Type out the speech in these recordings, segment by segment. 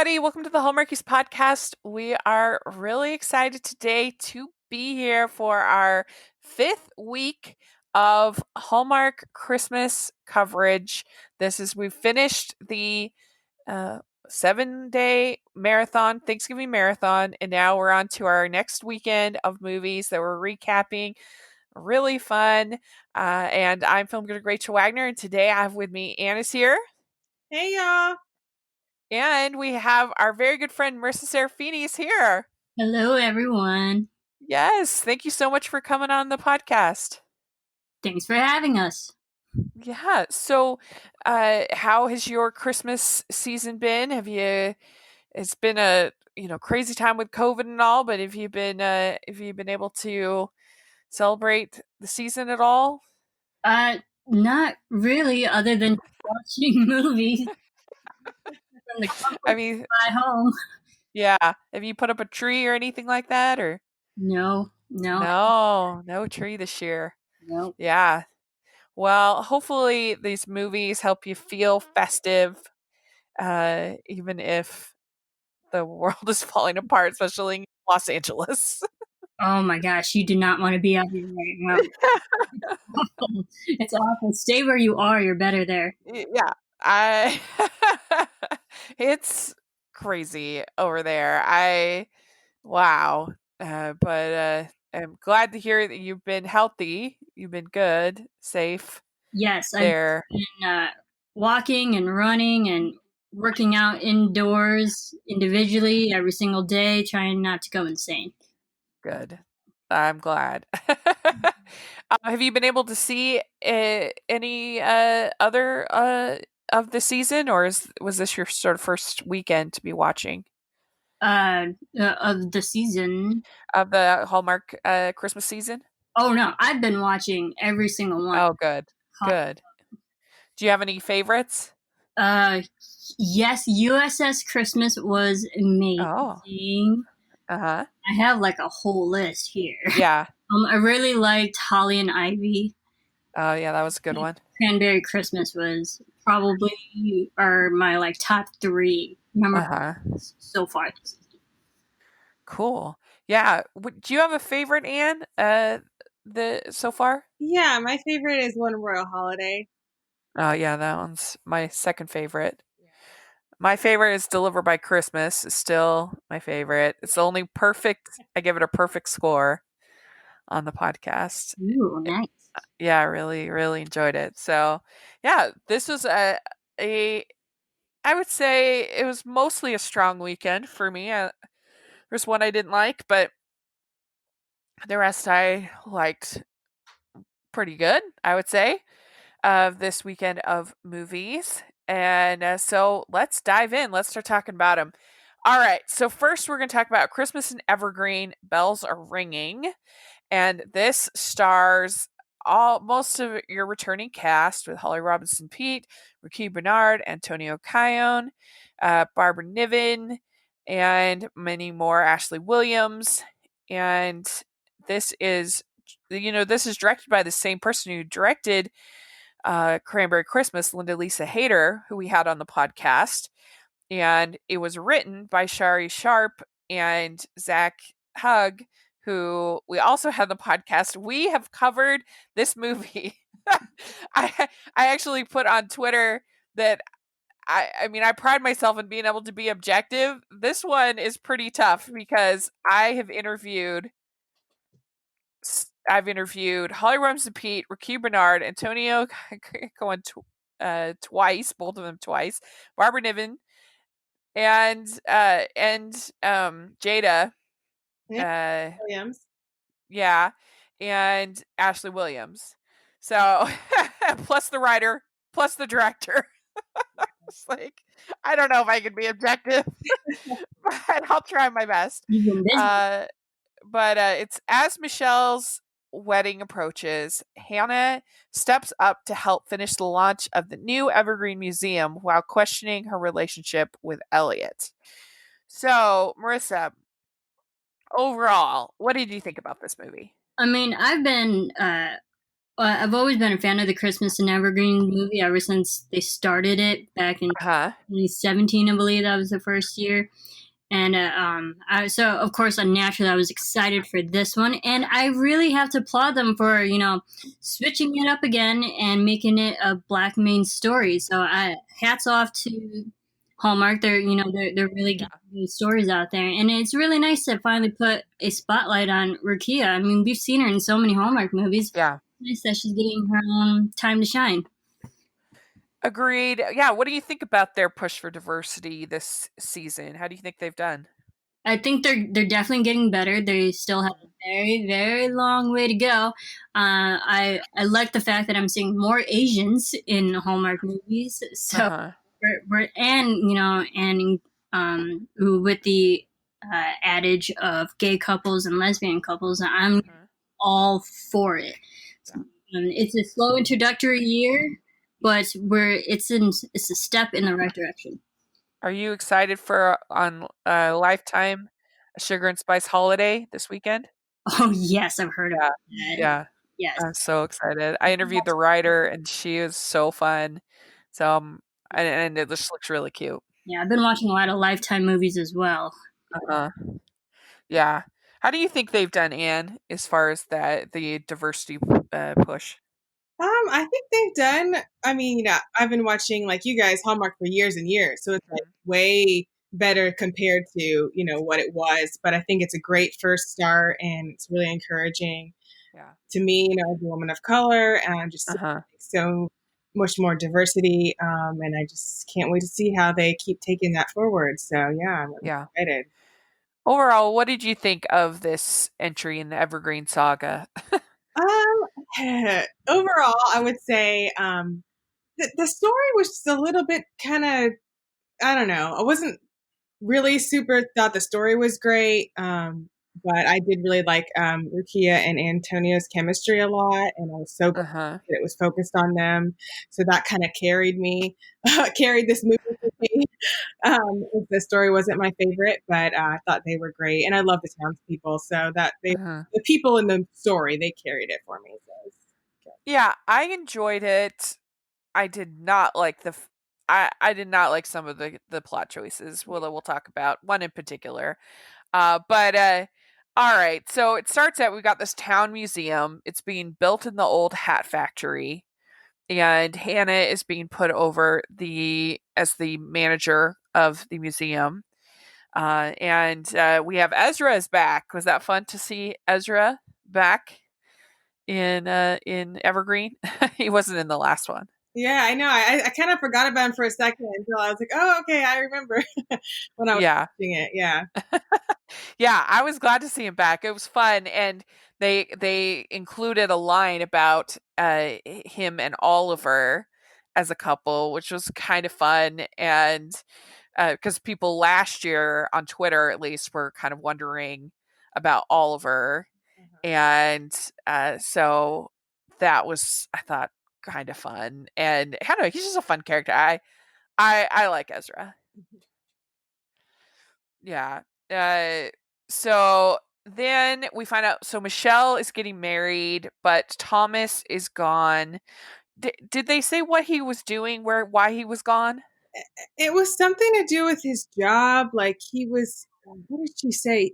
everybody. Welcome to the Hallmarkies podcast. We are really excited today to be here for our fifth week of Hallmark Christmas coverage. We've finished the uh, 7-day marathon, Thanksgiving marathon, and now we're on to our next weekend of movies that we're recapping. Really fun. And I'm film critic Rachel Wagner, and today I have with me Anna's here. Hey, y'all. And we have our very good friend Marisa Serafini is here. Hello, everyone. Yes, thank you so much for coming on the podcast. Thanks for having us. Yeah. So, how has your Christmas season been? It's been a crazy time with COVID and all, but have you been able to celebrate the season at all? Not really, other than watching movies from the comfort I mean, of my home. yeah. Have you put up a tree or anything like that, or No. no tree this year? Nope. Yeah. Well, hopefully these movies help you feel festive, even if the world is falling apart, especially in Los Angeles. Oh my gosh, you do not want to be out here right now. It's awful. Stay where you are. You're better there. Yeah, it's crazy over there. Wow. But I'm glad to hear that you've been healthy. You've been good, safe. Yes, I've There. been walking and running and working out indoors individually every single day, trying not to go insane. Good. I'm glad. Have you been able to see any other of the season, or was this your sort of first weekend to be watching Of the season. of the Hallmark Christmas season? Oh no, I've been watching every single one. Oh, good, good. Do you have any favorites? Yes, USS Christmas was amazing. Oh. I have like a whole list here. Yeah. I really liked Holly and Ivy. Oh yeah, that was a good one. Cranberry Christmas was probably my like top 3 memories so far. Cool. Yeah. Do you have a favorite, Anne? So far? Yeah, my favorite is One Royal Holiday. Oh yeah, that one's my second favorite. My favorite is Delivered by Christmas. Is still my favorite. It's the only perfect. I give it a perfect score on the podcast. Ooh, nice. Yeah, I really, really enjoyed it. So, yeah, this was a I would say it was mostly a strong weekend for me. There's one I didn't like, but the rest I liked pretty good, I would say, of this weekend of movies. And so let's dive in. Let's start talking about them. All right. So first, we're going to talk about Christmas in Evergreen. Bells Are Ringing, and this stars most of your returning cast with Holly Robinson Pete, Ricky Bernard, Antonio Cajon, Barbara Niven, and many more. Ashley Williams, and this is directed by the same person who directed Cranberry Christmas, Linda Lisa Hayter, who we had on the podcast. And it was written by Shari Sharp and Zach Hugg, who we also had on the podcast. We have covered this movie. I actually put on Twitter that I mean, I pride myself in being able to be objective. This one is pretty tough because I've interviewed Holly Robinson Pete, Ricky Bernard, Antonio going twice, both of them twice, Barbara Niven, and Jada Williams. Yeah, and Ashley Williams. So plus the writer, plus the director. It's like, I don't know if I can be objective, but I'll try my best. But it's as Michelle's wedding approaches, Hannah steps up to help finish the launch of the new Evergreen Museum while questioning her relationship with Elliot. So, Marisa, overall, what did you think about this movie? I mean, I've been I've always been a fan of the Christmas and Evergreen movie ever since they started it back in Huh? 2017, I believe that was the first year. And so of course, naturally, I was excited for this one, and I really have to applaud them for switching it up again and making it a black main story. So hats off to Hallmark. They're really Yeah. getting these stories out there, and it's really nice to finally put a spotlight on Rukia. I mean, we've seen her in so many Hallmark movies. Yeah. Nice that she's getting her own time to shine. Agreed. Yeah. What do you think about their push for diversity this season? How do you think they've done? I think they're definitely getting better. They still have a very very long way to go. I like the fact that I'm seeing more Asians in Hallmark movies. Uh So huh. we're and with the adage of gay couples and lesbian couples, I'm Uh-huh. all for it. Yeah. It's a slow introductory year, but it's a step in the right direction. Are you excited for on Lifetime, a Sugar and Spice holiday this weekend? Oh yes, I've heard about Yeah. that. Yeah. Yes. I'm so excited. I interviewed the writer, and she is so fun. So, and it just looks really cute. Yeah, I've been watching a lot of Lifetime movies as well. Uh-huh. Yeah. How do you think they've done, Anne, as far as the diversity push? I think they've done. I mean, I've been watching like you guys Hallmark for years and years, so it's like Mhm. way better compared to what it was. But I think it's a great first start, and it's really encouraging Yeah. to me. As a woman of color, and I'm just Uh-huh. so much more diversity, and I just can't wait to see how they keep taking that forward. So yeah, I'm really Yeah. excited. Overall, what did you think of this entry in the Evergreen Saga? Overall, I would say the story was just a little bit kind of, I don't know. I wasn't really super thought the story was great, but I did really like Rukia and Antonio's chemistry a lot, and I was so glad Uh-huh. that it was focused on them. So that kind of carried me, carried this movie for me. The story wasn't my favorite, but I thought they were great, and I love the townspeople. So Uh-huh. the people in the story, they carried it for me. So it was good. Yeah, I enjoyed it. I did not like I did not like some of the plot choices. We'll talk about one in particular. But all right. So it starts out we got this town museum. It's being built in the old hat factory, and Hannah is being put over the as the manager of the museum. And we have Ezra is back. Was that fun to see Ezra back in Evergreen? He wasn't in the last one. Yeah, I know. I kind of forgot about him for a second until I was like, oh, okay, I remember when I was Yeah. watching it. Yeah. Yeah, I was glad to see him back. It was fun, and they included a line about him and Oliver as a couple, which was kind of fun. And because people last year on Twitter, at least, were kind of wondering about Oliver, and so that was I thought kind of fun. And I don't know, he's just a fun character. I like Ezra. Yeah. Uh, so then we find out. So Michelle is getting married, but Thomas is gone. Did they say what he was doing? Why he was gone? It was something to do with his job. Like he was, what did she say?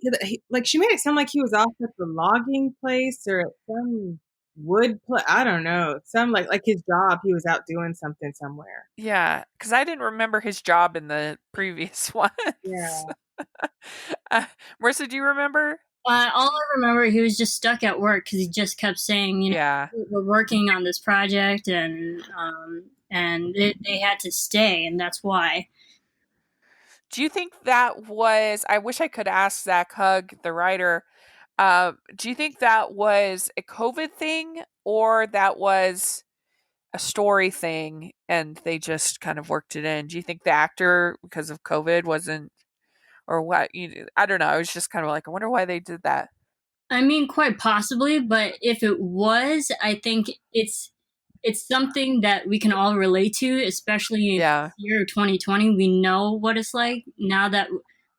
Like she made it sound like he was off at the logging place or at some wood place. I don't know. Some like his job. He was out doing something somewhere. Yeah, because I didn't remember his job in the previous ones. Yeah. uh, Marissa, do you remember? All I remember, he was just stuck at work because he just kept saying, Yeah. we're working on this project, and they had to stay, and that's why. Do you think that was? I wish I could ask Zach Hug, the writer. Do you think that was a COVID thing, or that was a story thing and they just kind of worked it in? Do you think the actor, because of COVID, wasn't, or what? I don't know. I was just kind of like, I wonder why they did that. I mean, quite possibly, but if it was, I think it's something that we can all relate to, especially in Yeah. the year 2020. We know what it's like now that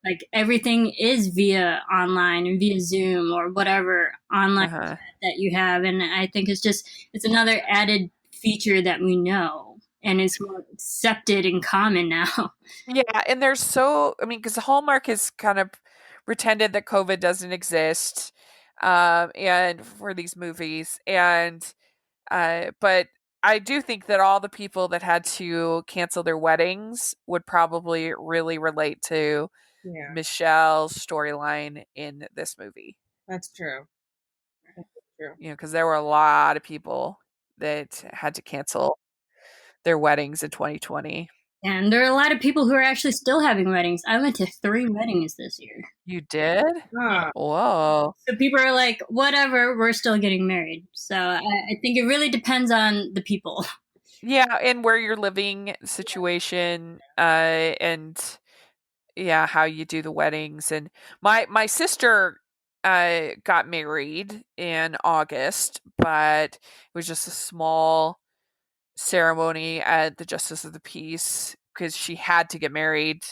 like everything is via online and via Zoom or whatever online Uh-huh. chat that you have, and I think it's another added feature that we know, and it's more accepted and common now. Yeah, and there's so I mean, because Hallmark has kind of pretended that COVID doesn't exist, and for these movies, and but I do think that all the people that had to cancel their weddings would probably really relate to Yeah, Michelle's storyline in this movie. that's true. That's true. You know, because there were a lot of people that had to cancel their weddings in 2020. And there are a lot of people who are actually still having weddings. I went to 3 weddings this year. You did? Yeah. Ah, Whoa. So people are like, whatever, we're still getting married. So I think it really depends on the people. Yeah, and where you're living situation, and yeah, how you do the weddings. And my sister got married in August, but it was just a small ceremony at the Justice of the Peace because she had to get married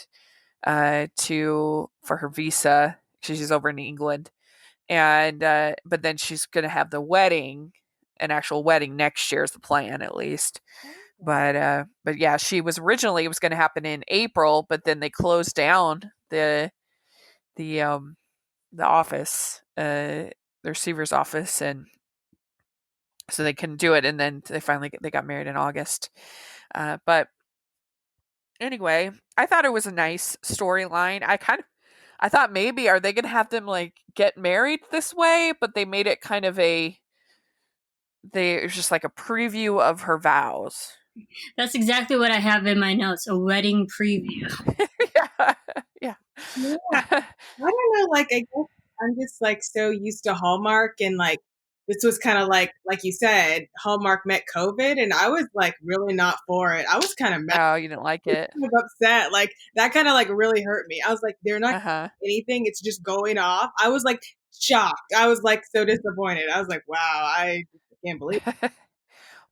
to for her visa. She's over in England, and but then she's gonna have the wedding, an actual wedding next year is the plan at least. But yeah, she was originally it was going to happen in April, but then they closed down the the office, the receiver's office, and so they couldn't do it. And then they finally they got married in August. But anyway, I thought it was a nice storyline. I thought maybe are they going to have them like get married this way, but they made it kind of a they it was just like a preview of her vows. That's exactly what I have in my notes, a wedding preview. Yeah, yeah. yeah. I don't know. Like, I guess I'm just like so used to Hallmark, and like this was kind of like you said, Hallmark met COVID, and I was like really not for it. I was kind of mad, Oh, you didn't like it? kind of upset. Like that kind of like really hurt me. I was like, they're not Uh huh. anything. It's just going off. I was like shocked. I was like so disappointed. I was like, wow, I can't believe.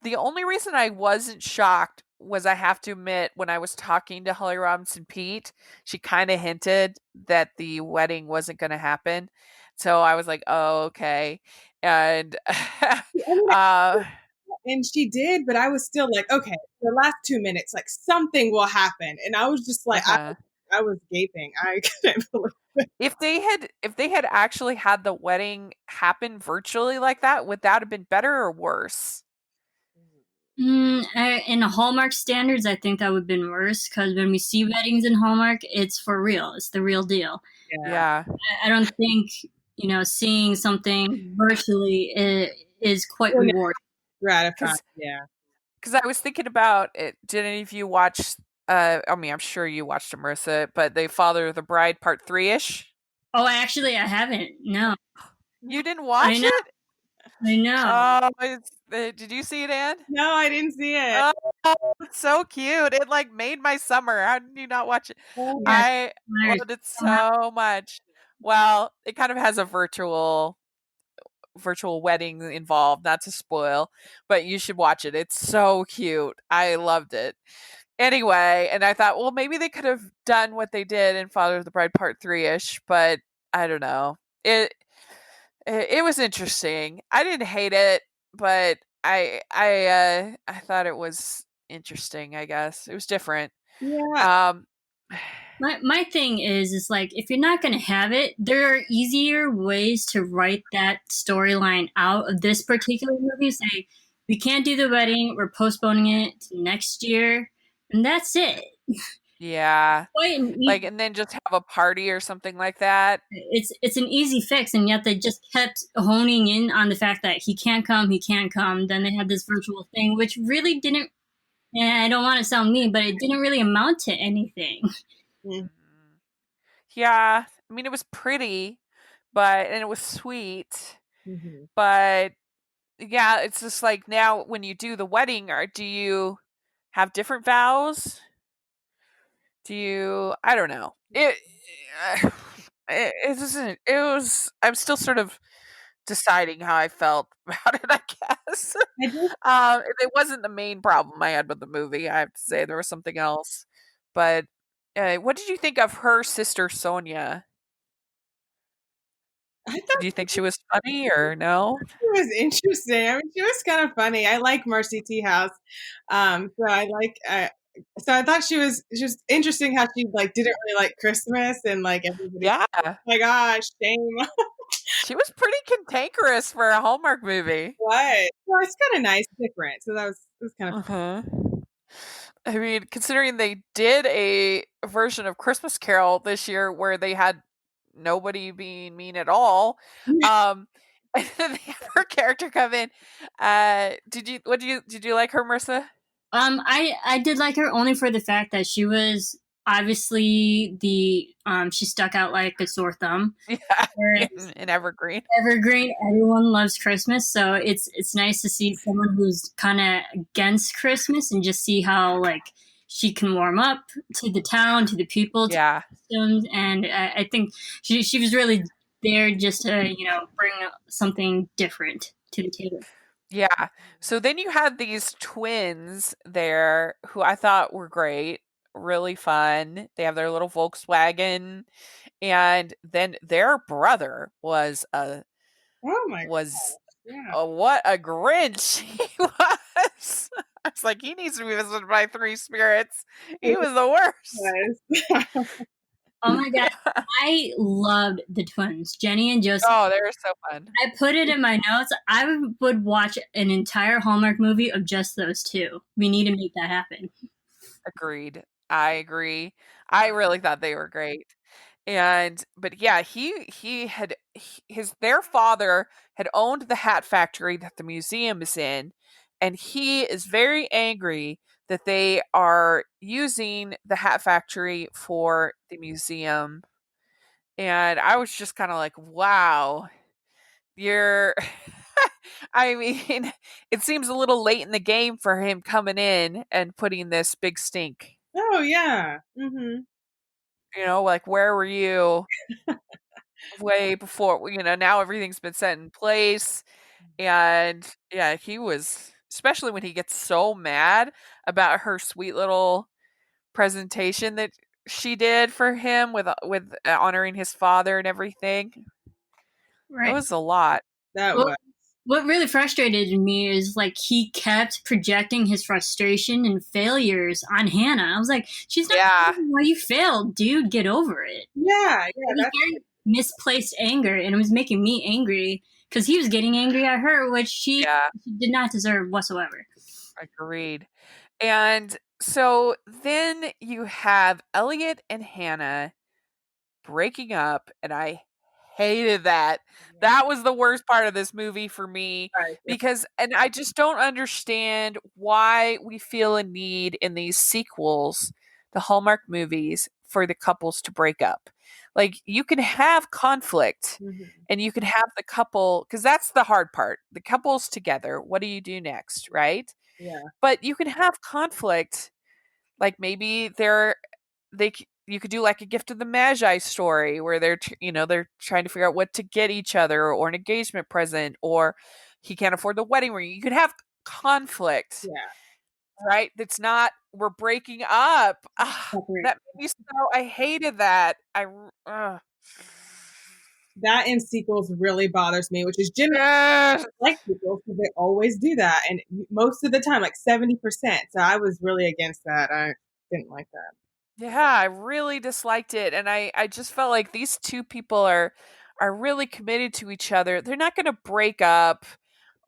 The only reason I wasn't shocked was I have to admit when I was talking to Holly Robinson Pete, she kind of hinted that the wedding wasn't going to happen. So I was like, "Oh, okay." And I mean, uh and she did, but I was still like, okay, the last 2 minutes, like something will happen, and I was just like, uh-huh. I was gaping. I couldn't believe it. If they had actually had the wedding happen virtually like that, would that have been better or worse? In Hallmark standards, I think that would have been worse because when we see weddings in Hallmark, it's for real. It's the real deal. Yeah, Yeah, I don't think, seeing something virtually is quite so rewarding. gratifying. cuz Yeah, cuz I was thinking about it. Did any of you watch I mean, I'm sure you watched it, Marissa, but the Father of the Bride part 3ish? Oh, actually, I haven't. No, You didn't I watch know. it? I know. Oh, did you see it, Anne? no, I didn't see it. Oh, it's so cute. It like made my summer. How did you not watch it? Yes, I there's loved it so much. Well, it kind of has a virtual wedding involved, not to spoil, but you should watch it. It's so cute. I loved it. Anyway, and I thought, well, maybe they could have done what they did in Father of the Bride Part 3ish, but I don't know. It was interesting. I didn't hate it, but I thought it was interesting, I guess. It was different. Yeah, Um my thing is like if you're not going to have it, there are easier ways to write that storyline out of this particular movie. Say we can't do the wedding, we're postponing it to next year, and that's it. yeah. Quite an Like easy, and then just have a party or something like that. it's an easy fix, and yet they just kept honing in on the fact that he can't come, he can't come. Then they had this virtual thing, which really didn't. And I don't want to sound mean, but it didn't really amount to anything. mm, Mhm. Yeah. I mean it was pretty, but and it was sweet, mhm. but yeah, it's just like now when you do the wedding or do you have different vows? Do you I don't know. It isn't it was I'm still sort of deciding how I felt about it, I guess. I just It wasn't the main problem I had with the movie, I have to say, there was something else. But, What did you think of her sister Sonia? I Do you thought think she was funny or no? it was interesting. I mean, she was kind of funny. I like Marcy T. House, so I like. So I thought she was just interesting how she like didn't really like Christmas and like everybody. Yeah, Oh my gosh, shame. she was pretty cantankerous for a Hallmark movie. What? Well, it's kind of nice, different. So that was it was kind of Uh-huh. I mean, considering they did a version of Christmas Carol this year where they had nobody being mean at all, fun. and then they have her character come in. Did you like her, Marissa? I did like her only for the fact that she was obviously she stuck out like a sore thumb. Yeah, Whereas in Evergreen. Evergreen, everyone loves Christmas, so it's nice to see someone who's kind of against Christmas and just see how like she can warm up to the town, to the people, to Yeah, the customs, and I think she was really there just to bring something different to the table. yeah. So then you had these twins there who I thought were great, really fun. They have their little Volkswagen, and then their brother Oh my was gosh. Yeah. what a Grinch he was. I was like, he needs to be visited by three spirits. He It was the worst. was. Oh my god, I loved the twins, Jenny and Joseph. Oh, they were so fun. I put it in my notes. I would watch an entire Hallmark movie of just those two. We need to make that happen. Agreed. I agree. I really thought they were great. And but yeah, his their father had owned the hat factory that the museum is in, and he is very angry that they are using the hat factory for the museum. And I was just kind of like, wow, you're I mean, it seems a little late in the game for him coming in and putting this big stink. Oh yeah. Mhm. Like where were you way before, now everything's been set in place. And yeah, he was, especially when he gets so mad about her sweet little presentation that she did for him with honoring his father and everything. It Right. was a lot. That Well, was. what really frustrated me is like he kept projecting his frustration and failures on Hannah. I was like, she's not the Yeah, reason why you failed, dude. Get over it. Yeah, It yeah, was that's very misplaced anger, and it was making me angry because he was getting angry at her, which yeah, she did not deserve whatsoever. agreed. And so then you have Elliot and Hannah breaking up, and I hated that. yeah, That was the worst part of this movie for me right. because and I just don't understand why we feel a need in these sequels, the Hallmark movies, for the couples to break up. Like you can have conflict Mhm. and you can have the couple because that's the hard part. The couple's together. What do you do next, right? Yeah. But you can have conflict like maybe you could do like a gift of the magi story where they're trying to figure out what to get each other or an engagement present or he can't afford the wedding ring. You could have conflict, Yeah. right? That's not we're breaking up. Separate. That made me so I hated that. That in sequels really bothers me, which is generally Yes. like sequels because they always do that, and most of the time, like 70%. So I was really against that. I didn't like that. Yeah, I really disliked it, and I just felt like these two people are really committed to each other. They're not going to break up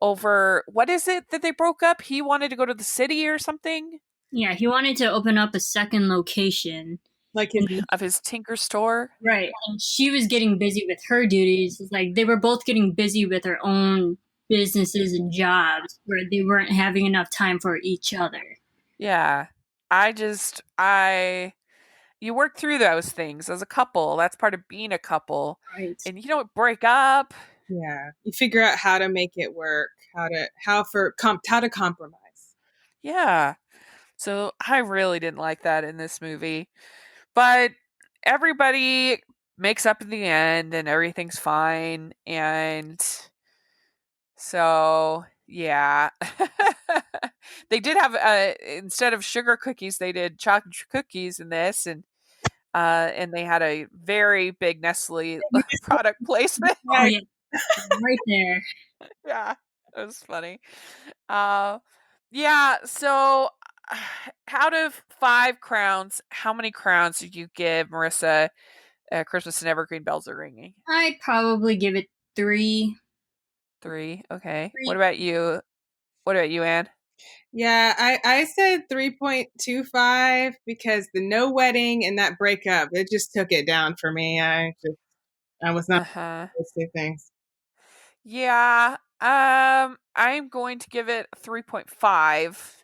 over what is it that they broke up? He wanted to go to the city or something Yeah, he wanted to open up a second location. Like his of his Tinker store. Right. And she was getting busy with her duties. It's like they were both getting busy with their own businesses and jobs where they weren't having enough time for each other. Yeah. I you work through those things as a couple. That's part of being a couple. Right. And you don't break up. yeah, you figure out how to make it work, how to compromise. Yeah. So I really didn't like that in this movie. But everybody makes up in the end and everything's fine. And so, yeah. They did have instead of sugar cookies, they did chocolate cookies in this and and they had a very big Nestle product placement. Oh yeah, right there. Yeah, it was funny. Uh, yeah, so out of 5 crowns, how many crowns did you give Marissa? Christmas and Evergreen Bells Are Ringing. I'd probably give it three. 3. Okay. What Three. about you? What about you, Anne? Yeah, I said 3.25 because the no wedding and that breakup, it just took it down for me. I was not Uh huh. those two things. Yeah. I'm going to give it 3.5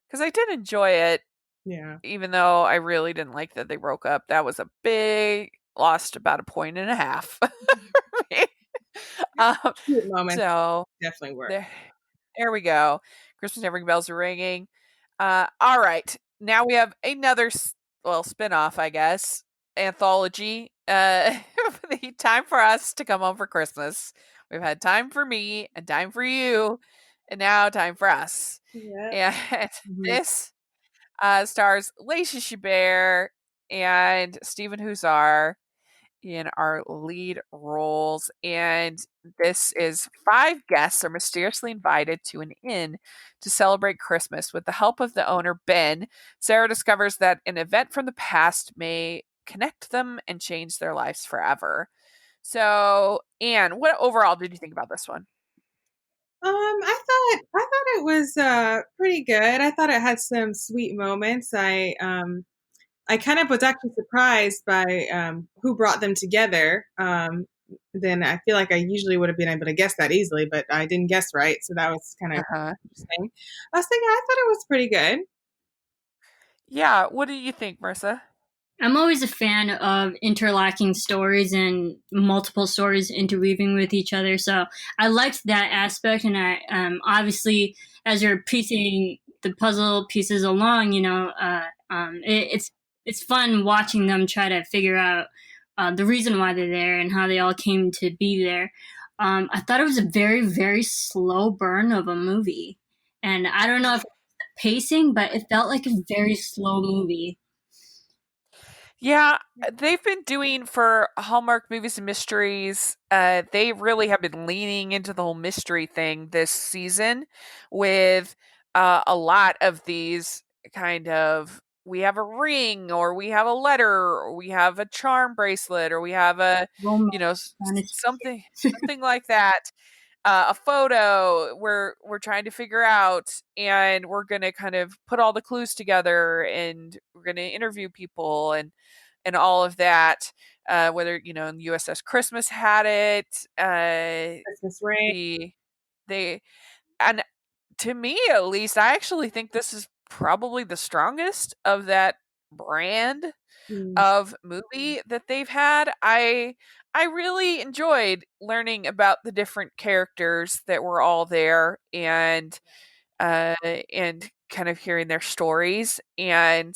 because I did enjoy it, Yeah. even though I really didn't like that they broke up. That was a big lost about a point and a half for me. Um, Cute moments so definitely work. there we go. Christmas and Evergreen Bells Are Ringing. All right. Now we have another, spin-off, I guess, anthology. The Time for Us to Come Home for Christmas. We've had time for me and time for you, and now time for us. Yeah. And Mhm. this stars Lacey Chabert and Stephen Huszar in our lead roles. And this is 5 guests are mysteriously invited to an inn to celebrate Christmas. With the help of the owner, Ben, Sarah discovers that an event from the past may connect them and change their lives forever. So, Anne, what overall did you think about this one? I thought it was pretty good. I thought it had some sweet moments. I kind of was actually surprised by who brought them together. Then I feel like I usually would have been able to guess that easily, but I didn't guess right, so that was kind of Uh huh. interesting. I was thinking I thought it was pretty good. Yeah. What do you think, Marissa? I'm always a fan of interlocking stories and multiple stories interweaving with each other. So I liked that aspect, and I obviously as you're piecing the puzzle pieces along, it's fun watching them try to figure out the reason why they're there and how they all came to be there. I thought it was a very very slow burn of a movie, and I don't know if it's the pacing, but it felt like a very slow movie. Yeah, they've been doing for Hallmark movies and mysteries. They really have been leaning into the whole mystery thing this season with a lot of these kind of we have a ring or we have a letter or we have a charm bracelet or we have a Romance you know kind of. something like that, a photo we're trying to figure out, and we're going to kind of put all the clues together and we're going to interview people and all of that. Whether USS Christmas had it, Christmas Rain. the they and to me at least, I actually think this is probably the strongest of that brand Mm, of movie that they've had. I really enjoyed learning about the different characters that were all there and kind of hearing their stories. And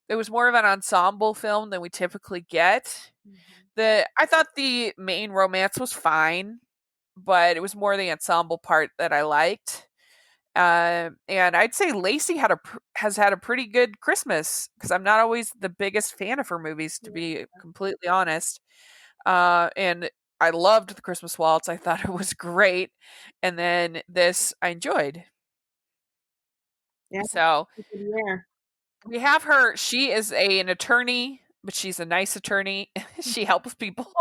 it was more of an ensemble film than we typically get. mhm. I thought the main romance was fine, but it was more the ensemble part that I liked. And I'd say Lacey has had a pretty good Christmas because I'm not always the biggest fan of her movies, to be completely honest. And I loved the Christmas Waltz. I thought it was great, and then this I enjoyed. Yeah, So it's a good year. we have her. She is an attorney, but she's a nice attorney. She helps people.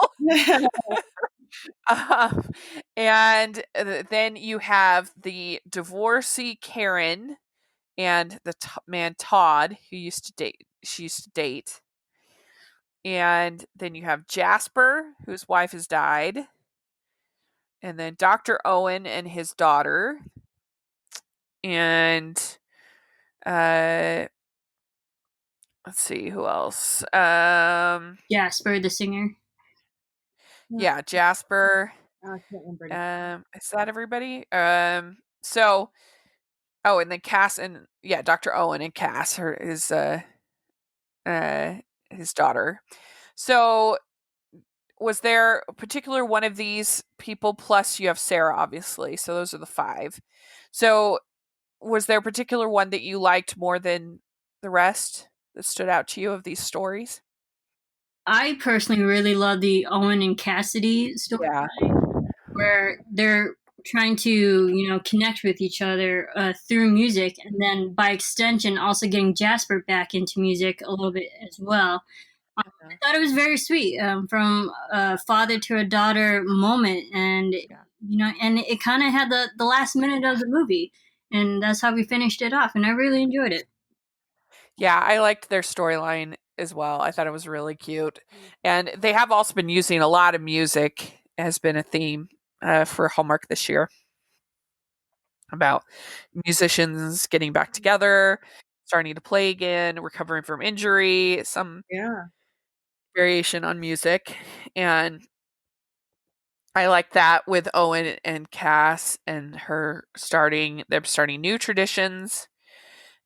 Um, and then you have the divorcee Karen and the man Todd who used to date. She used to date. And then you have Jasper, whose wife has died, and then Dr. Owen and his daughter, and uh, let's see who else. Jasper, the singer. Yeah, Jasper. I can't remember. Is that everybody? So oh, and then Cass and yeah, Dr. Owen and Cass, uh his daughter. So was there a particular one of these people plus you have Sarah obviously. So those are the 5. So was there a particular one that you liked more than the rest that stood out to you of these stories? I personally really love the Owen and Cassidy Yeah. storyline, where they're trying to, connect with each other through music, and then by extension, also getting Jasper back into music a little bit as well. Yeah. I thought it was very sweet, from a father to a daughter moment, and Yeah. and it kind of had the last minute of the movie, and that's how we finished it off, and I really enjoyed it. Yeah, I liked their storyline as well. I thought it was really cute. And they have also been using a lot of music has been a theme for Hallmark this year about musicians getting back together, starting to play again, recovering from injury, some Yeah. variation on music. And I like that with Owen and Cass and they're starting new traditions.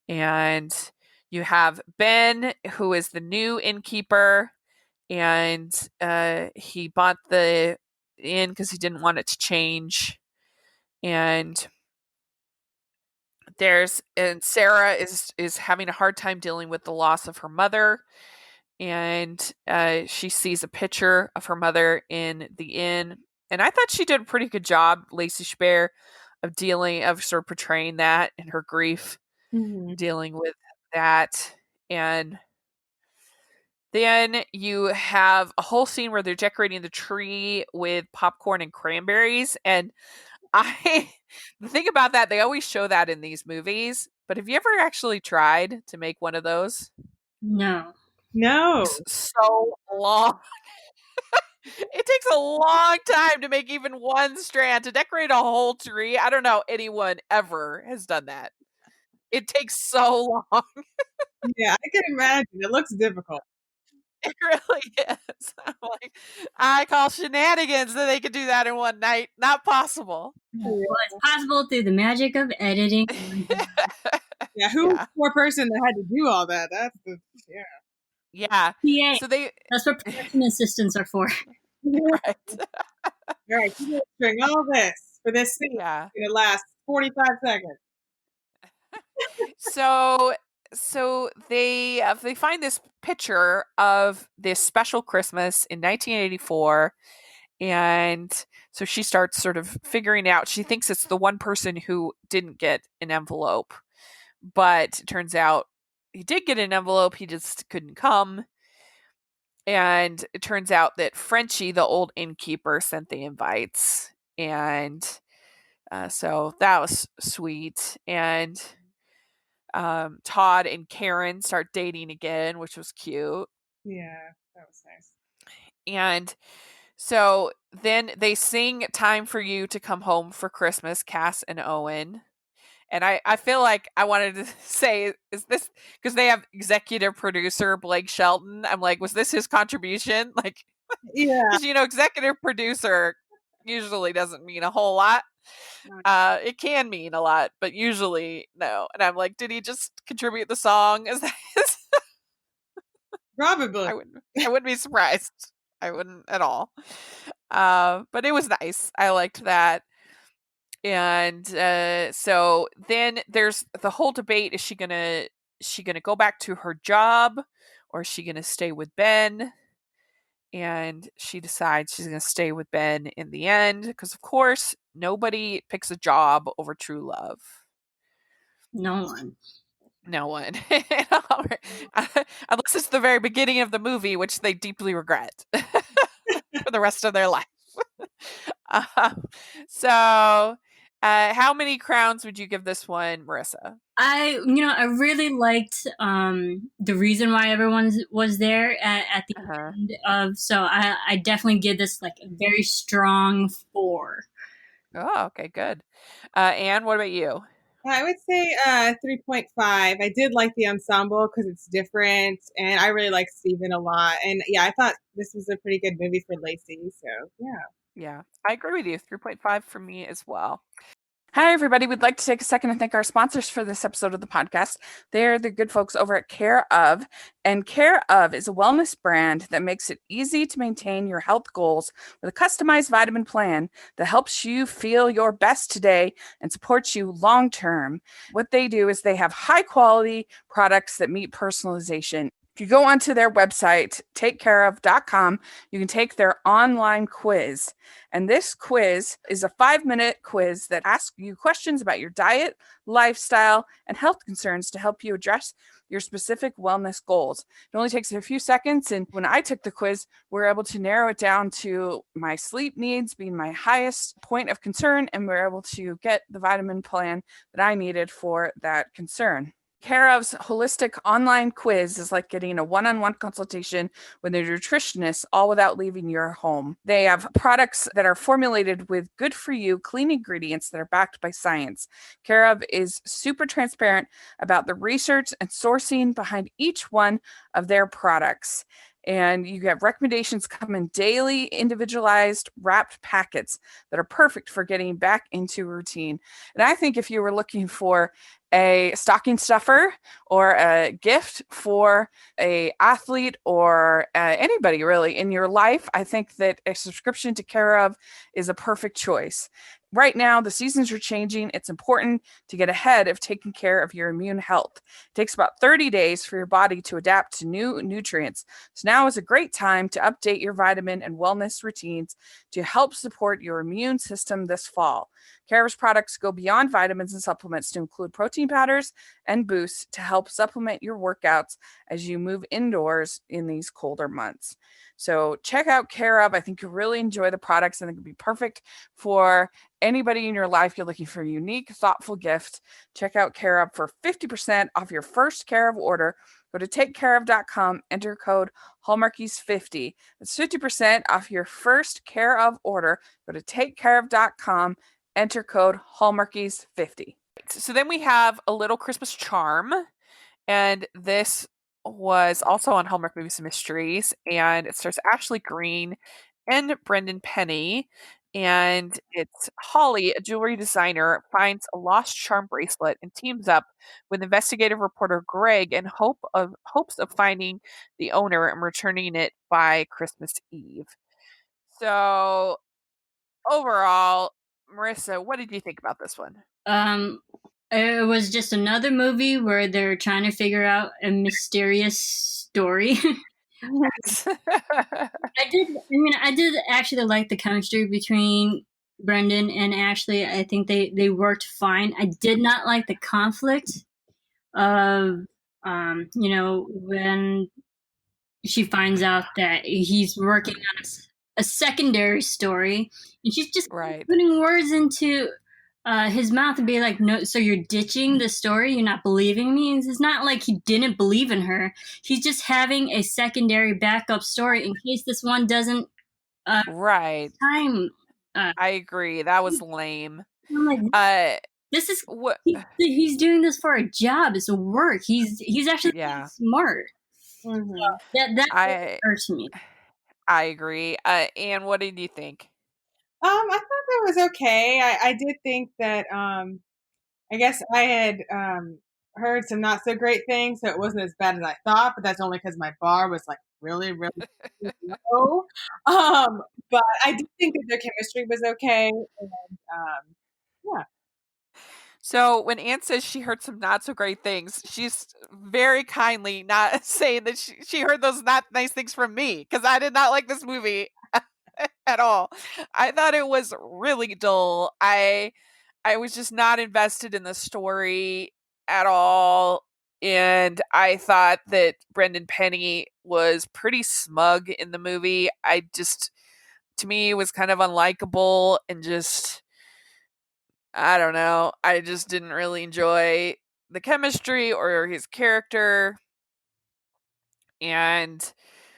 And you have Ben, who is the new innkeeper, and he bought the inn because he didn't want it to change. And Sarah is having a hard time dealing with the loss of her mother, and she sees a picture of her mother in the inn. And I thought she did a pretty good job, Lacey Chabert, of sort of portraying that and her grief, Hmm. dealing with that. And then you have a whole scene where they're decorating the tree with popcorn and cranberries. And I, the thing about that, they always show that in these movies. But have you ever actually tried to make one of those? No. No. It's so long. It takes a long time to make even one strand to decorate a whole tree. I don't know anyone ever has done that. It takes so long. Yeah, I can imagine. It looks difficult. It really is. I'm like, I call shenanigans that they could do that in one night. Not possible. Well, it's possible through the magic of editing. Yeah, who was Yeah. the poor person that had to do all that? That's the yeah. Yeah. PA. So they That's what production assistants are for. right. All right, you gotta string all this for this scene. Yeah. It's gonna last 45 seconds. So they find this picture of this special Christmas in 1984, and so she starts sort of figuring out, she thinks it's the one person who didn't get an envelope, but it turns out he did get an envelope, he just couldn't come. And it turns out that Frenchie, the old innkeeper, sent the invites. And so that was sweet. And Todd and Karen start dating again, which was cute. Yeah, that was nice. And so then they sing Time for You to Come Home for Christmas, Cass and Owen. And I feel like I wanted to say, is this because they have executive producer Blake Shelton? I'm like, was this his contribution? Like, Yeah, because executive producer usually doesn't mean a whole lot. It can mean a lot, but usually no. And I'm like, did he just contribute the song? Is that his? probably. I wouldn't be surprised. I wouldn't at all. But it was nice. I liked that. And so then there's the whole debate: is she gonna go back to her job, or is she gonna stay with Ben? And she decides she's gonna stay with Ben in the end, because of course nobody picks a job over true love. No one. No one. Unless it's the very beginning of the movie, which they deeply regret for the rest of their life. Um, so, how many crowns would you give this one, Marissa? I really liked the reason why everyone was there at the Uh-huh. end of. So I definitely give this like a very strong 4. Oh, okay, good. Anne, what about you? I would say 3.5. I did like the ensemble because it's different, and I really like Steven a lot. And yeah, I thought this was a pretty good movie for Lacey. So yeah. Yeah, I agree with you. 3.5 for me as well. Hi, everybody. We'd like to take a second to thank our sponsors for this episode of the podcast. They're the good folks over at Care Of. And Care Of is a wellness brand that makes it easy to maintain your health goals with a customized vitamin plan that helps you feel your best today and supports you long term. What they do is they have high quality products that meet personalization If you go onto their website, takecareof.com, you can take their online quiz. And this quiz is a 5-minute quiz that asks you questions about your diet, lifestyle, and health concerns to help you address your specific wellness goals. It only takes a few seconds. And when I took the quiz, we were able to narrow it down to my sleep needs being my highest point of concern. And we were able to get the vitamin plan that I needed for that concern. Care of's holistic online quiz is like getting a one-on-one consultation with a nutritionist, all without leaving your home. They have products that are formulated with good for you, clean ingredients that are backed by science. Care of is super transparent about the research and sourcing behind each one of their products. And you get recommendations come in daily, individualized, wrapped packets that are perfect for getting back into routine. And I think if you were looking for a stocking stuffer or a gift for a athlete or anybody really in your life, I think that a subscription to Care of is a perfect choice. Right now, the seasons are changing. It's important to get ahead of taking care of your immune health. It takes about 30 days for your body to adapt to new nutrients. So now is a great time to update your vitamin and wellness routines to help support your immune system this fall. Care's products go beyond vitamins and supplements to include protein powders and boosts to help supplement your workouts as you move indoors in these colder months. So check out Care of. I think you'll really enjoy the products and it could be perfect for anybody in your life you're looking for a unique, thoughtful gift. Check out Care of for 50% off your first Care of order. Go to takecareof.com, enter code Hallmarkies50. That's 50% off your first Care of order. Go to takecareof.com, enter code Hallmarkies50. So then we have A Little Christmas Charm, and this was also on Hallmark Movies and Mysteries, and it stars Ashley Greene and Brendan Penny. And it's Holly, a jewelry designer, finds a lost charm bracelet and teams up with investigative reporter Greg in hopes of finding the owner and returning it by Christmas Eve. So overall, Marissa, what did you think about this one? Um, it was just another movie where they're trying to figure out a mysterious story. I did actually like the chemistry between Brendan and Ashley. I think they worked fine. I did not like the conflict of, when she finds out that he's working on a secondary story, and she's just Right. putting words into his mouth and be like, "No, so you're ditching the story? You're not believing me?" It's not like he didn't believe in her. He's just having a secondary backup story in case this one doesn't Right. time. I agree. That was lame. I'm like, Uh this is what he's doing this for a job. It's a work. He's actually yeah. smart. Mhm. That I hurts me. I agree. Anne, what did you think? I thought that was okay. I did think that I guess I had heard some not so great things, so it wasn't as bad as I thought. But that's only because my bar was like really, really low. Um, but I did think that their chemistry was okay, and yeah. So when Anne says she heard some not so great things, she's very kindly not saying that she heard those not nice things from me, because I did not like this movie at all. I thought it was really dull. I was just not invested in the story at all. And I thought that Brendan Penny was pretty smug in the movie. To me, was kind of unlikable and just, I don't know. I just didn't really enjoy the chemistry or his character. And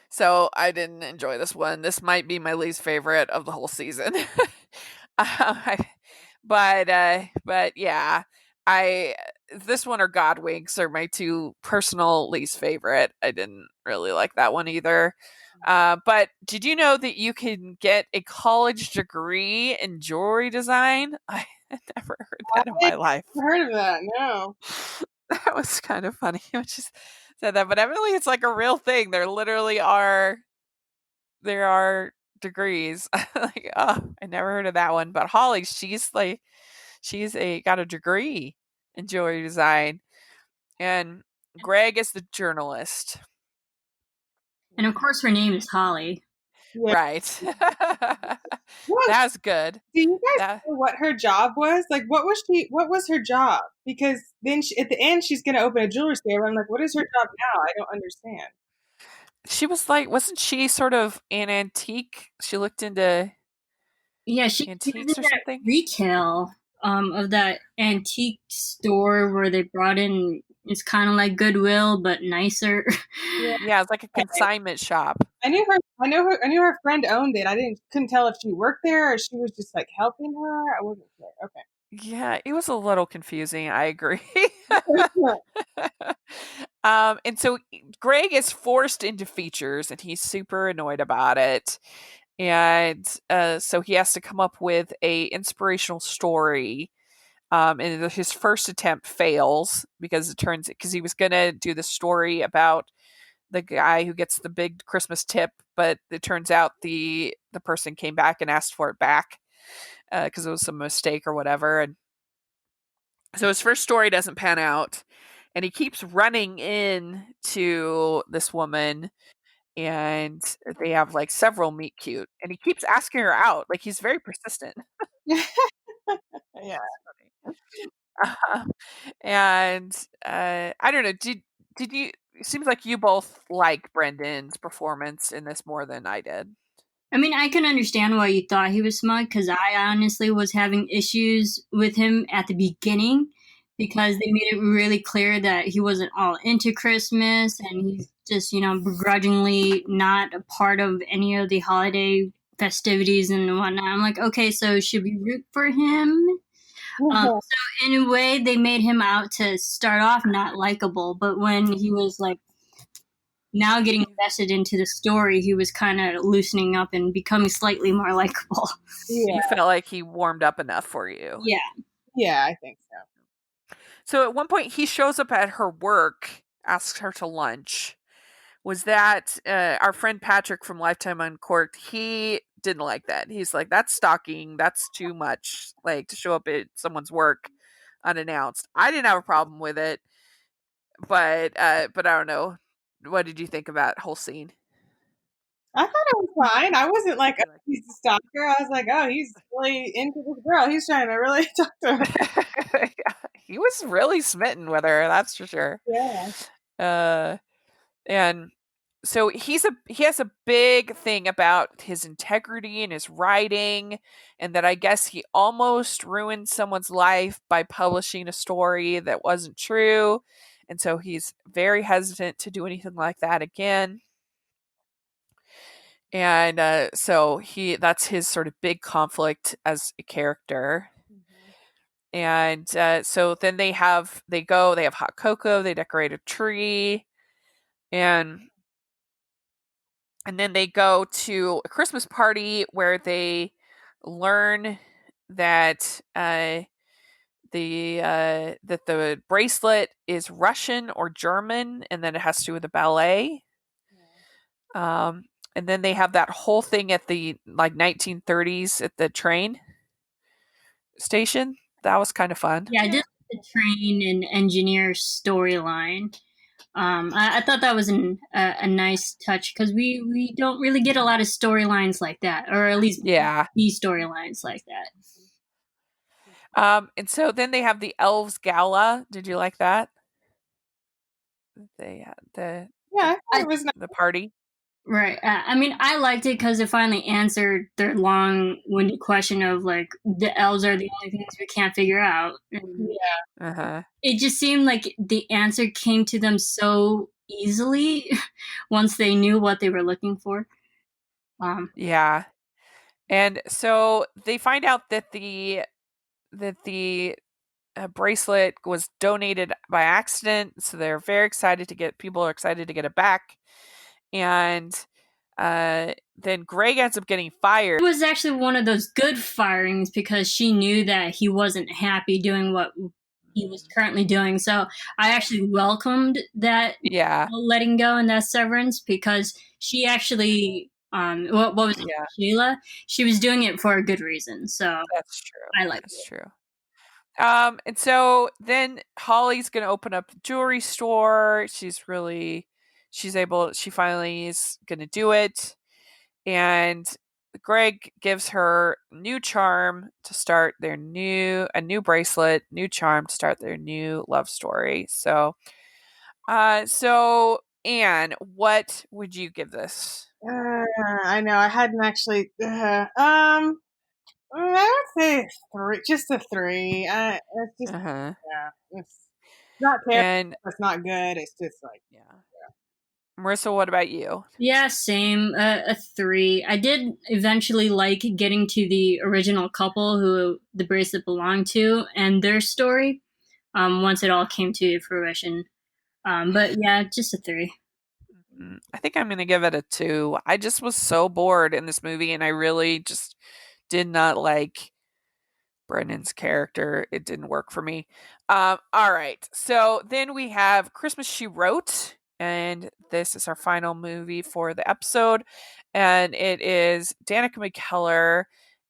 so I didn't enjoy this one. This might be my least favorite of the whole season. I, but yeah, I this one or Godwinks are my two personal least favorite. I didn't really like that one either. But did you know that you can get a college degree in jewelry design? I had never heard that in I my life. heard of that. No. That was kind of funny when she said that, but evidently it's like a real thing. There are degrees. Like, oh, I never heard of that one. But Holly, she's a got a degree in jewelry design, and Greg is the journalist. And of course, her name is Holly. Yeah. Right. What That's good. do you guys That know what her job was? Like, what was her job? Because then at the end, she's going to open a jewelry store. I'm like, what is her job now? I don't understand. she was like, wasn't she sort of an antique? She looked into Yeah, she was in antiques or that something. retail of that antique store where they brought in. It's kind of like Goodwill, but nicer. Yeah. Yeah, it's like a Okay. consignment shop. I knew her friend owned it. I couldn't tell if she worked there or she was just like helping her. I wasn't sure. Okay. Yeah, it was a little confusing. I agree. And so Greg is forced into features, and he's super annoyed about it. And so he has to come up with a inspirational story. And his first attempt fails because he was gonna do the story about the guy who gets the big Christmas tip, but it turns out the person came back and asked for it back because it was some mistake or whatever. And so his first story doesn't pan out, and he keeps running in to this woman, and they have like several meet cute, and he keeps asking her out. Like he's very persistent. Yeah. And I don't know. Did you? It seems like you both like Brendan's performance in this more than I did. I mean, I can understand why you thought he was smug because I honestly was having issues with him at the beginning because they made it really clear that he wasn't all into Christmas and he's just, begrudgingly not a part of any of the holiday festivities and whatnot. I'm like, okay, so should we root for him? So in a way, they made him out to start off not likable, but when he was like now getting invested into the story, he was kind of loosening up and becoming slightly more likable. Yeah. You felt like he warmed up enough for you. Yeah. Yeah, I think so. So at one point he shows up at her work, asks her to lunch. Was that our friend Patrick from Lifetime Uncorked? He didn't like that. He's like, that's stalking. That's too much. Like to show up at someone's work unannounced. I didn't have a problem with it, but I don't know. What did you think of that whole scene? I thought it was fine. I wasn't like, oh, You he's a stalker. I was like, oh, he's really into this girl. He's trying to really talk to her. Yeah, he was really smitten with her. That's for sure. Yeah. Uh, and so he has a big thing about his integrity and his writing, and that I guess he almost ruined someone's life by publishing a story that wasn't true, and so he's very hesitant to do anything like that again. And so that's his sort of big conflict as a character. And so then they have hot cocoa, they decorate a tree, and then they go to a Christmas party where they learn that that the bracelet is Russian or German, and then it has to do with the ballet. Um, and then they have that whole thing at the like 1930s at the train station. That was kind of fun. Yeah, I did like the train and engineer storyline. I thought that was a nice touch because we don't really get a lot of storylines like that, or at least Yeah. B storylines like that. And so then they have the elves gala. Did you like that? They Yeah, I thought it was nice. the party. Right. I mean, I liked it because it finally answered their long-winded question of like the elves are the only things we can't figure out. And Uh-huh. it just seemed like the answer came to them so easily once they knew what they were looking for. Yeah. And so they find out that the bracelet was donated by accident, so they're very excited to get people are excited to get it back. And then Greg ends up getting fired. It was actually one of those good firings because she knew that he wasn't happy doing what he was currently doing. So I actually welcomed that letting go and that severance because she actually what was it, Sheila? She was doing it for a good reason. So that's true. I like that's true. And so then Holly's gonna open up a jewelry store. She's she finally is going to do it. And Greg gives her new charm to start a new bracelet, new charm to start their new love story. So Anne, what would you give this? I know I hadn't actually. I would say three, just a three. It's just Uh-huh. it's not terrible. And It's not good. It's just like yeah. Marissa, what about you? Yeah, same. A three. I did eventually like getting to the original couple who the bracelet belonged to and their story. Once it all came to fruition. But yeah, just a three. I think I'm going to give it a 2. I just was so bored in this movie and I really just did not like Brendan's character. It didn't work for me. All right. So then we have Christmas She Wrote, and this is our final movie for the episode. And it is Danica McKellar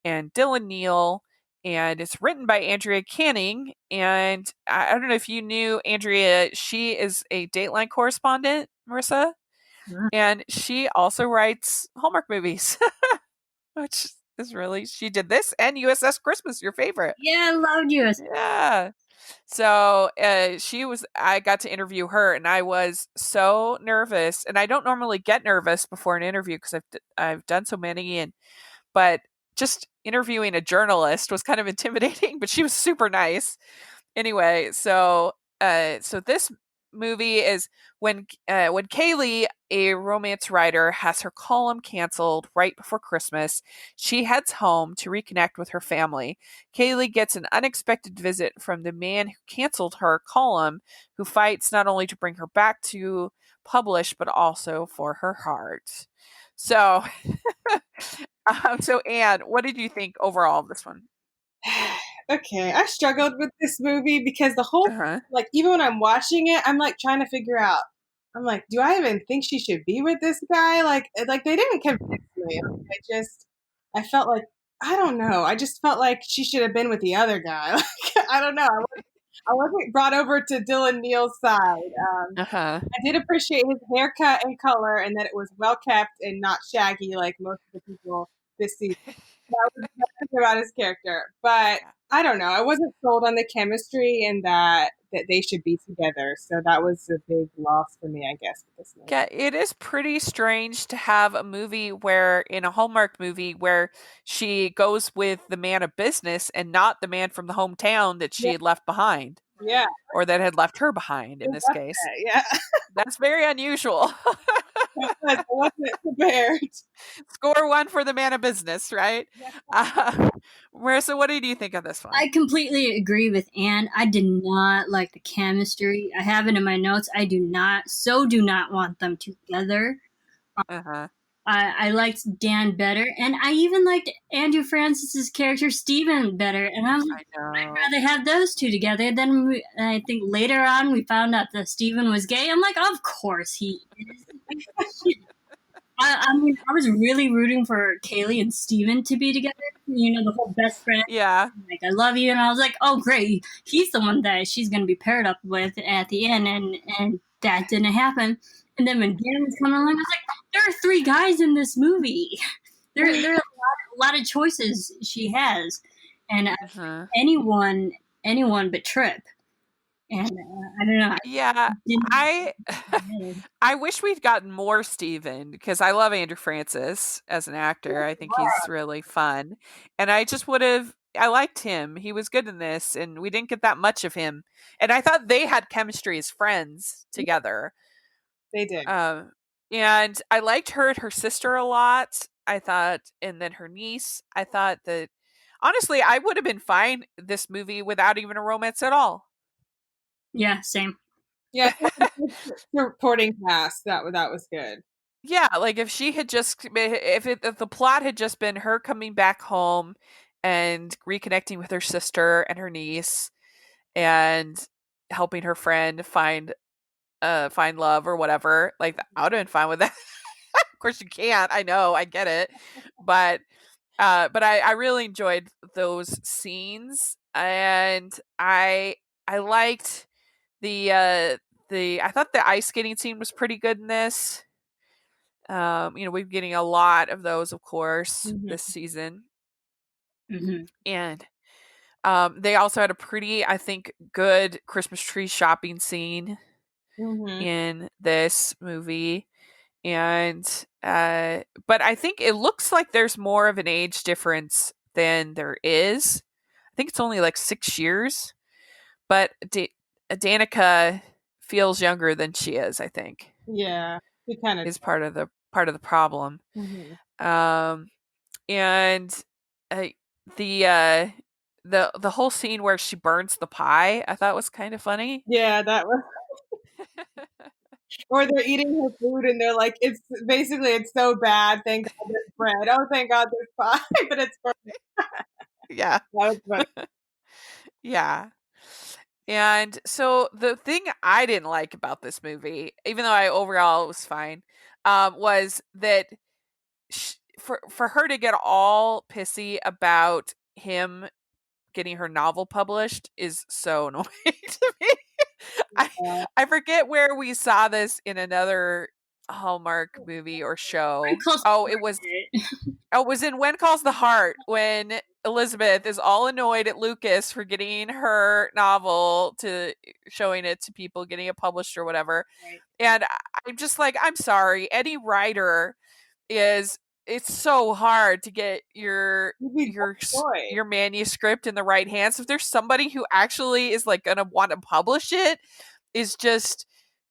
and Dylan Neal. And it's written by Andrea Canning. And I don't know if you knew Andrea, she is a Dateline correspondent, Marissa. And she also writes Hallmark movies, which is really, she did this and USS Christmas, your favorite. Yeah, I loved you. Yeah. So I got to interview her and I was so nervous. And I don't normally get nervous before an interview because I've done so many. But just interviewing a journalist was kind of intimidating, but she was super nice. Anyway, so this movie is when Kaylee, a romance writer, has her column canceled right before Christmas. She heads home to reconnect with her family. Kaylee gets an unexpected visit from the man who canceled her column, who fights not only to bring her back to publish, but also for her heart. So, so Anne, what did you think overall of this one? okay. I struggled with this movie because the whole Uh-huh. like even when I'm watching it, I'm like trying to figure out. I'm like, do I even think she should be with this guy? Like they didn't convince me. I felt like I don't know. I just felt like she should have been with the other guy. Like I don't know. I wasn't brought over to Dylan Neal's side. Uh-huh. I did appreciate his haircut and color, and that it was well kept and not shaggy like most of the people this season. That was good about his character, but Yeah. I don't know. I wasn't sold on the chemistry and that they should be together. So that was a big loss for me, I guess, with this movie. Yeah, it is pretty strange to have a movie where, in a Hallmark movie, where she goes with the man of business and not the man from the hometown that she Yeah, had left behind, yeah, or that had left her behind in this case. yeah. That's very unusual. I wasn't prepared. Score 1 for the man of business, right? Yeah. Marissa, what did you think of this one? I completely agree with Anne. I did not like the chemistry. I have it in my notes. I do not want them together. Uh-huh. I liked Dan better, and I even liked Andrew Francis's character Steven better. And I was like, I I'd know. rather have those two together. Then I think later on we found out that Steven was gay. I'm like, of course he is. I mean, I was really rooting for Kaylee and Steven to be together. You know, the whole best friend, Yeah. like, I love you. And I was like, oh, great. He's the one that she's going to be paired up with at the end. And that didn't happen. And then when Dan was coming along, I was like, there are 3 guys in this movie. There are a lot of choices she has. And Uh-huh. anyone but Trip. And I don't know. Yeah, I I wish we'd gotten more Steven because I love Andrew Francis as an actor. I think he's really fun. And I liked him. He was good in this and we didn't get that much of him. And I thought they had chemistry as friends together. They did. And I liked her and her sister a lot. I thought, and then her niece. I thought that honestly, I would have been fine this movie without even a romance at all. Yeah, same. Yeah, supporting cast. That was good. Yeah, like if she had just if the plot had just been her coming back home and reconnecting with her sister and her niece and helping her friend find love or whatever, like I would have been fine with that. Of course you can't. I know, I get it. But I really enjoyed those scenes and I liked the I thought the ice skating scene was pretty good in this. We're getting a lot of those, of course, Mhm. this season. Hmm. And they also had a pretty, I think, good Christmas tree shopping scene Mhm. in this movie. And but I think it looks like there's more of an age difference than there is. I think it's only like 6 years, but Danica feels younger than she is. I think Yeah. He kind of. is part of the problem. Mhm. Um, and uh, the the whole scene where she burns the pie, I thought was kind of funny. Yeah, that was. Or they're eating her food and they're like, it's so bad. Thank God there's bread. Oh, thank God there's pie, but it's burnt. Yeah, That was funny. yeah. And so the thing I didn't like about this movie, even though I overall it was fine, was that for her to get all pissy about him getting her novel published is so annoying to me. I Yeah. I forget where we saw this in another Hallmark movie or Pretty show. close to Oh, it was in When Calls the Heart when Elizabeth is all annoyed at Lucas for getting her novel to showing it to people, getting it published or whatever. right. And I'm just like, I'm sorry, any writer is it's so hard to get You'd be your destroyed. manuscript in the right hands. If there's somebody who actually is like gonna want to publish it, is just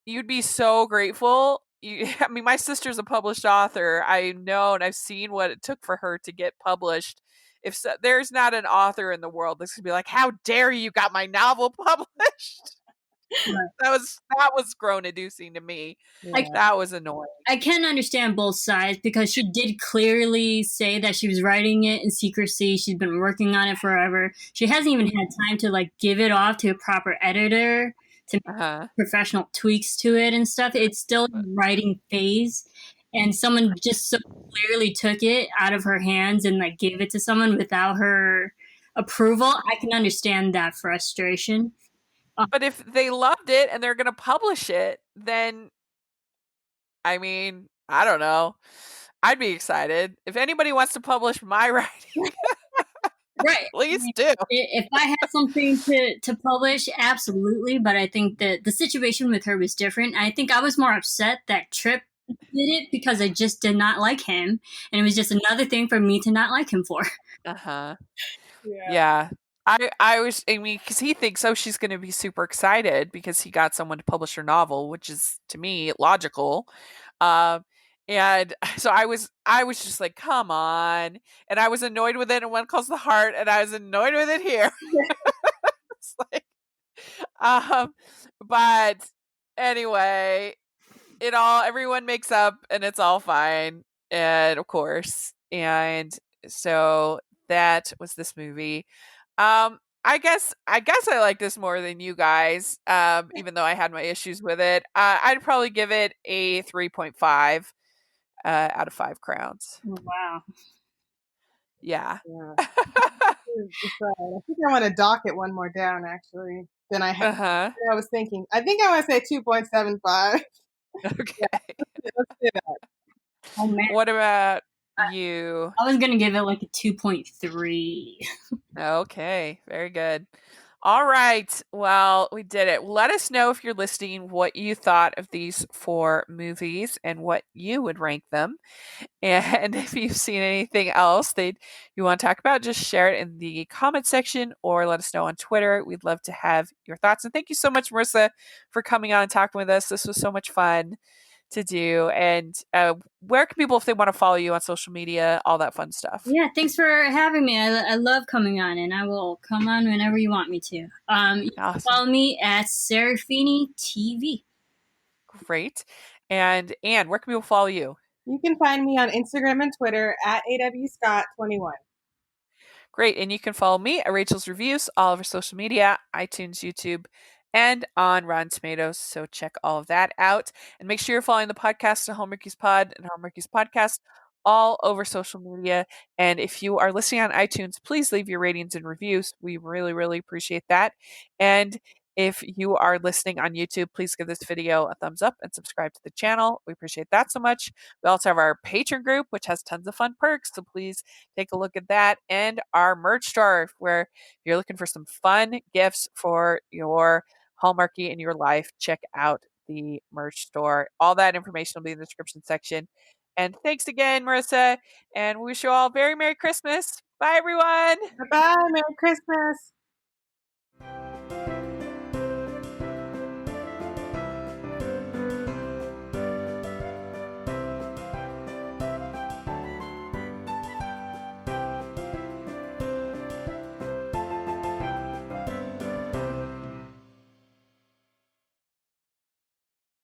you'd be so grateful. I mean, my sister's a published author. I know and I've seen what it took for her to get published. There's not an author in the world that's gonna be like, "How dare you got my novel published?" Right. That was groan inducing to me. I Yeah. That was annoying. I can understand both sides because she did clearly say that she was writing it in secrecy. She's been working on it forever. She hasn't even had time to like give it off to a proper editor to Uh huh. make professional tweaks to it and stuff. It's still in the writing phase, and someone just so clearly took it out of her hands and like gave it to someone without her approval. I can understand that frustration. But if they loved it and they're gonna publish it, then I mean, I don't know. I'd be excited. If anybody wants to publish my writing, Right. I please mean, do. if I had something to publish, absolutely. But I think that the situation with her was different. I think I was more upset that Trip did it because I just did not like him, and it was just another thing for me to not like him for. Uh-huh. Yeah. Yeah. I mean, because he thinks, oh, she's going to be super excited because he got someone to publish her novel, which is to me logical. Um, and so I was just like, come on. And I was annoyed with it in One Calls the Heart, and I was annoyed with it here. It's like, um, but anyway, everyone makes up and it's all fine. And of course, and so that was this movie. I guess I like this more than you guys. Even though I had my issues with it, I'd probably give it a 3.5 out of 5 crowns. Oh, wow. Yeah. Yeah. I think I want to dock it one more down, actually, than I had. Uh huh. I was thinking. I think I want to say 2.75. Okay. Let's do that. Oh man, What about you? I was gonna give it like a 2.3. Okay, very good. All right. Well, we did it. Let us know if you're listening what you thought of these 4 movies and what you would rank them. And if you've seen anything else that you want to talk about, just share it in the comment section or let us know on Twitter. We'd love to have your thoughts. And thank you so much, Marissa, for coming on and talking with us. This was so much fun to do. And where can people, if they want to follow you on social media, all that fun stuff? Yeah, thanks for having me. I love coming on, and I will come on whenever you want me to. You can Awesome. follow me at Serafini TV. Great. And Anne, where can people follow you? You can find me on Instagram and Twitter at awscott21. Great. And you can follow me at Rachel's Reviews, all over social media, iTunes, YouTube, and on Rotten Tomatoes. So check all of that out. And make sure you're following the podcast at Hallmarkies Pod and Hallmarkies Podcast all over social media. And if you are listening on iTunes, please leave your ratings and reviews. We really, really appreciate that. And If you are listening on YouTube, please give this video a thumbs up and subscribe to the channel. We appreciate that so much. We also have our Patreon group, which has tons of fun perks, so please take a look at that. And our merch store, where if you're looking for some fun gifts for your Hallmarky in your life, check out the merch store. All that information will be in the description section. And thanks again, Marissa, and we wish you all a very Merry Christmas. Bye, everyone. Bye-bye. Merry Christmas.